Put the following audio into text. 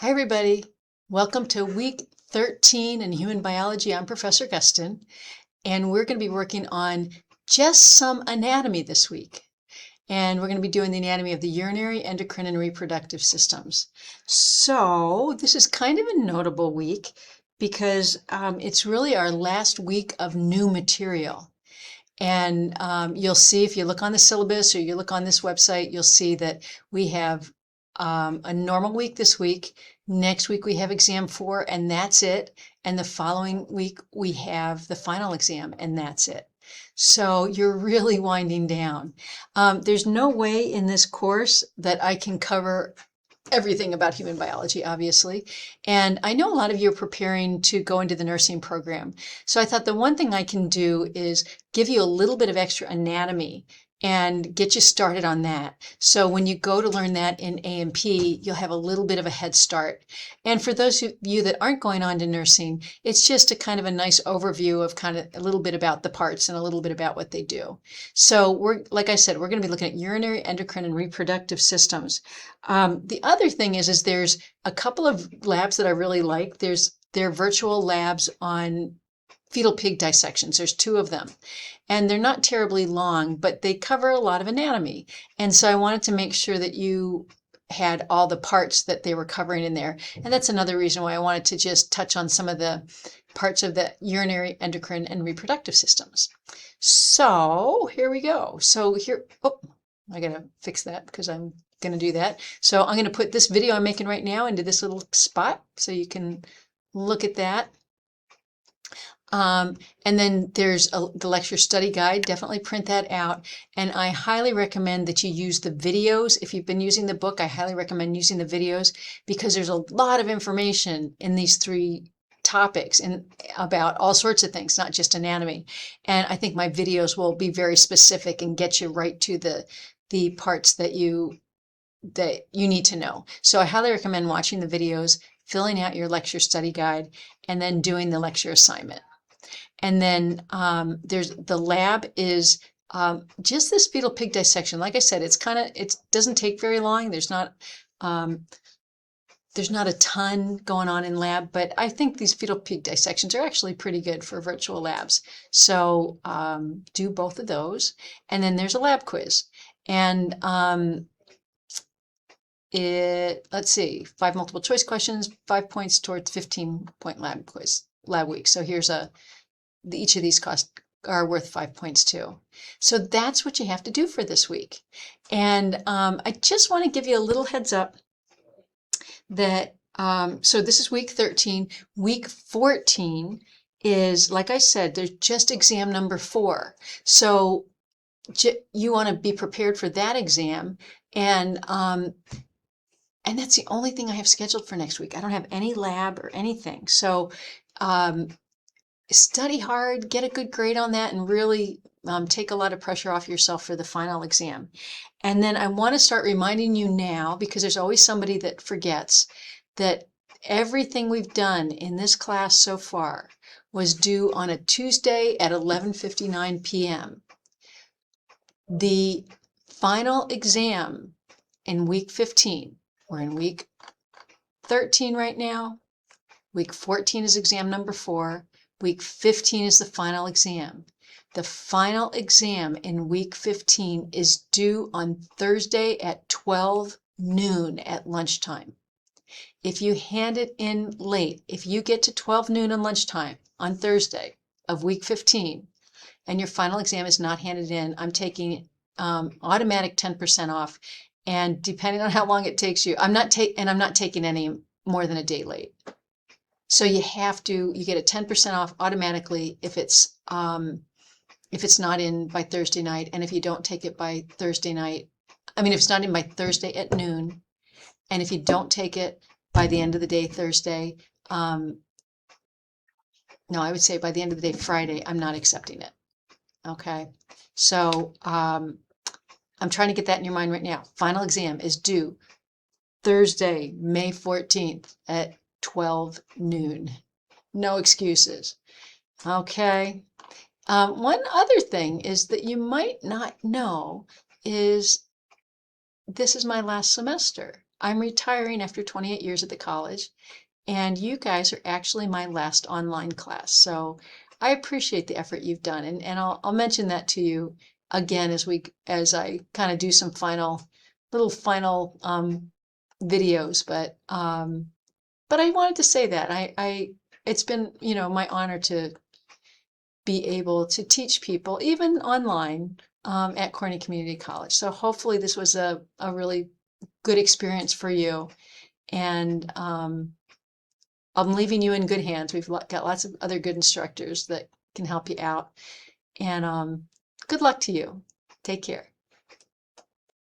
Hi, everybody. Welcome to week 13 in human biology. I'm Professor Gustin, and we're going to be working on just some anatomy this week. And we're going to be doing the anatomy of the urinary, endocrine, and reproductive systems. So this is kind of a notable week because it's really our last week of new material. And you'll see if you look on the syllabus or you look on this website, you'll see that we have a normal week this week. Next week we have exam 4 and that's it. And the following week we have the final exam and that's it. So you're really winding down. There's no way in this course that I can cover everything about human biology, obviously. And I know a lot of you are preparing to go into the nursing program. So I thought the one thing I can do is give you a little bit of extra anatomy and get you started on that. So when you go to learn that in A&P, you'll have a little bit of a head start. And for those of you that aren't going on to nursing, it's just a kind of a nice overview of kind of a little bit about the parts and a little bit about what they do. So like I said, we're going to be looking at urinary, endocrine, and reproductive systems. The other thing is there's a couple of labs that I really like. They're virtual labs on fetal pig dissections. There's 2 of them. And they're not terribly long, but they cover a lot of anatomy. And so I wanted to make sure that you had all the parts that they were covering in there. And that's another reason why I wanted to just touch on some of the parts of the urinary, endocrine, and reproductive systems. So here we go. So here, oh, I gotta fix that because I'm gonna do that. So I'm gonna put this video I'm making right now into this little spot so you can look at that. And then there's the lecture study guide. Definitely print that out. And I highly recommend that you use the videos. If you've been using the book, I highly recommend using the videos because there's a lot of information in these 3 topics and about all sorts of things, not just anatomy. And I think my videos will be very specific and get you right to the parts that you need to know. So I highly recommend watching the videos, filling out your lecture study guide, and then doing the lecture assignment. And then there's the lab is just this fetal pig dissection. Like I said, it doesn't take very long. There's not a ton going on in lab, but I think these fetal pig dissections are actually pretty good for virtual labs. So do both of those. And then there's a lab quiz. And let's see, 5 multiple choice questions, 5 points towards 15-point lab week. So here's each of these costs are worth 5 points too. So that's what you have to do for this week. And I just want to give you a little heads up that, so this is week 13. Week 14 is, like I said, there's just exam number 4. So you want to be prepared for that exam. And that's the only thing I have scheduled for next week. I don't have any lab or anything. So study hard, get a good grade on that, and really take a lot of pressure off yourself for the final exam. And then I want to start reminding you now, because there's always somebody that forgets, that everything we've done in this class so far was due on a Tuesday at 11:59 p.m. The final exam in week 15, we're in week 13 right now. Week 14 is exam number 4. Week 15 is the final exam. The final exam in week 15 is due on Thursday at 12 noon at lunchtime. If you hand it in late, if you get to 12 noon on lunchtime on Thursday of week 15 and your final exam is not handed in, I'm taking automatic 10% off. And depending on how long it takes you, I'm not taking any more than a day late. So you get a 10% off automatically if it's not in by Thursday night, and if you don't take it by Thursday night, if it's not in by Thursday at noon, and if you don't take it by the end of the day Thursday, no, I would say by the end of the day Friday, I'm not accepting it. Okay, so I'm trying to get that in your mind right now. Final exam is due Thursday, May 14th at 12 noon. No excuses. Okay. One other thing is that you might not know is this is my last semester. I'm retiring after 28 years at the college, and you guys are actually my last online class. So I appreciate the effort you've done, and I'll mention that to you again as I kind of do some final videos. But I wanted to say that I it's been, my honor to be able to teach people, even online, at Corning Community College. So hopefully this was a really good experience for you. And I'm leaving you in good hands. We've got lots of other good instructors that can help you out. And good luck to you. Take care.